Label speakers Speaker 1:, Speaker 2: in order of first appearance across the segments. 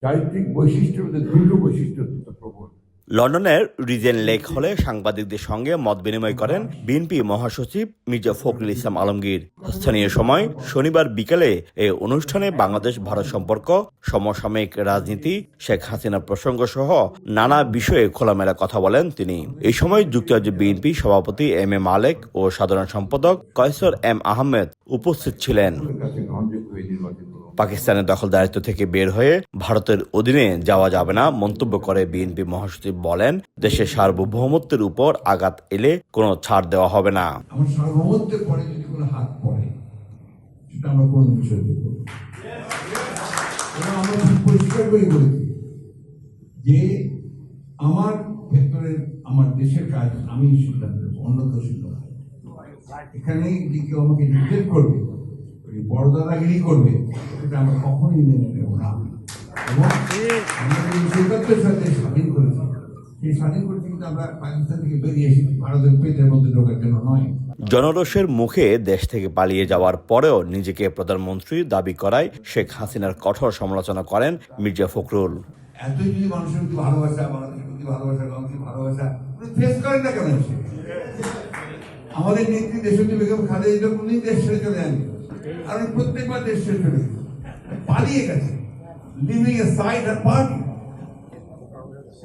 Speaker 1: চারিত্রিক বৈশিষ্ট্যের মধ্যে দুটো বৈশিষ্ট্য প্রবল।
Speaker 2: লন্ডনের রিজেন্ট লেক হলে সাংবাদিকদের সঙ্গে মত বিনিময় করেন বিএনপি মহাসচিব মির্জা ফখরুল ইসলাম আলমগীর। স্থানীয় সময় শনিবার বিকেলে এই অনুষ্ঠানে বাংলাদেশ ভারত সম্পর্ক, সমসাময়িক রাজনীতি, শেখ হাসিনা প্রসঙ্গ সহ নানা বিষয়ে খোলামেলা কথা বলেন তিনি। এই সময় যুক্তরাজ্য বিএনপি সভাপতি এম এ মালেক ও সাধারণ সম্পাদক কয়সর এম আহমেদ উপস্থিত ছিলেন। পাকিস্তানের দখলদারিত্ব থেকে বের হয়ে ভারতের অধীনে যাওয়া যাবে না মন্তব্য করে বিএনপি মহাসচিব বলেন, দেশের সার্বভৌমত্বের উপর আঘাত এলে কোনো ছাড় দেওয়া হবে না।
Speaker 1: আমার সার্বভৌমত্বের পরে যদি কোনো হাত পড়ে সেটা আমরা কোন বিষয় দেব। আমরা পরিষ্কার করে বলেছি যে আমার ভেতরের আমার দেশের কাজ আমি সিদ্ধান্ত নেব, অন্য কেউ সিদ্ধান্ত নেব। এখানে যে কেউ আমাকে নির্দেশ করবে, বড় দাদাগিরি করবে, সেটা আমরা কখনোই মেনে নেব না। এবং আমরা এই সিদ্ধান্তের সাথে স্বাধীন করেছি, সেই স্বাধীন করেছি কিন্তু আমরা পাকিস্তান থেকে বেরিয়ে এসেছি ভারতের পেটের মধ্যে ঢোকার জন্য নয়।
Speaker 2: জনরোষের মুখে দেশ থেকে পালিয়ে যাওয়ার পরেও নিজেকে প্রধানমন্ত্রী দাবি করায় শেখ হাসিনার কঠোর সমালোচনা করেন মির্জা ফখরুল।
Speaker 1: এতই যদি মানুষের প্রতি ভালোবাসা, বাংলাদেশের প্রতি ভালোবাসা, বাংলাদেশের ভালোবাসা ফেস করেন না কেন? আমাদের নেত্রী দেশনেত্রী বেগম খালেদা জিয়া উনি দেশ ছেড়ে চলে যান, আর প্রত্যেকবার দেশ ছেড়ে চলে পালিয়ে গেছে, লিভিং এ সাইড আর পার্টি।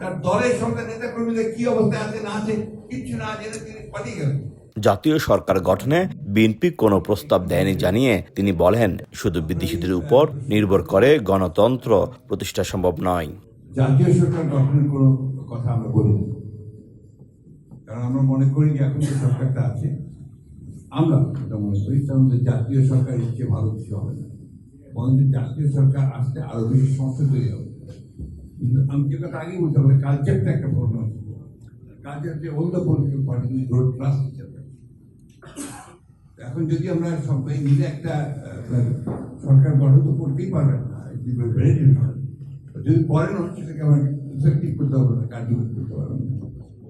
Speaker 1: তার দলের সঙ্গে নেতা কর্মীদের কি অবস্থা আছে না আছে কিচ্ছু না জেনে তিনি পালিয়ে গেলেন।
Speaker 2: জাতীয় সরকার গঠনে বিএনপি কোনো প্রস্তাব দেয়নি জানিয়ে তিনি বলেন, শুধু বিদেশিদের উপর নির্ভর করে গণতন্ত্র প্রতিষ্ঠা সম্ভব নয়।
Speaker 1: জাতীয় সরকার গঠনের কোনো কথা আমরা বলি না, কারণ আমরা মনে করি যে এখন যে সরকারটা আছে, আমরা এটা মনে করি তার মধ্যে জাতীয় সরকার ইচ্ছে ভালো কিছু হবে না, বরঞ্চ জাতীয় সরকার আসতে আরো বেশি সমস্যা তৈরি হবে। কিন্তু আমি যে কথা আগে বলতে হবে, কালচারটা একটা প্রবলেম আছে। কালচার যে old political party road trust এখন যদি আমরা সবাই মিলে একটা সরকার গঠন তো করতেই পারবেন না, যদি করেন সেটাকে আমরা ইফেক্টিভ করতে পারবো না, কার্যকর করতে পারবো না,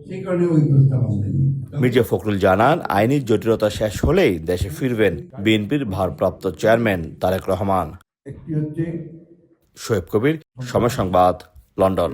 Speaker 1: সেই কারণে ওই প্রস্তাব আমাদের নেই।
Speaker 2: মির্জা ফখরুল জানান, আইনি জটিলতা শেষ হলেই দেশে ফিরবেন বিএনপির ভারপ্রাপ্ত চেয়ারম্যান তারেক রহমান।
Speaker 1: একটি হচ্ছে
Speaker 2: শোয়েব কবির, সময় সংবাদ, লন্ডন।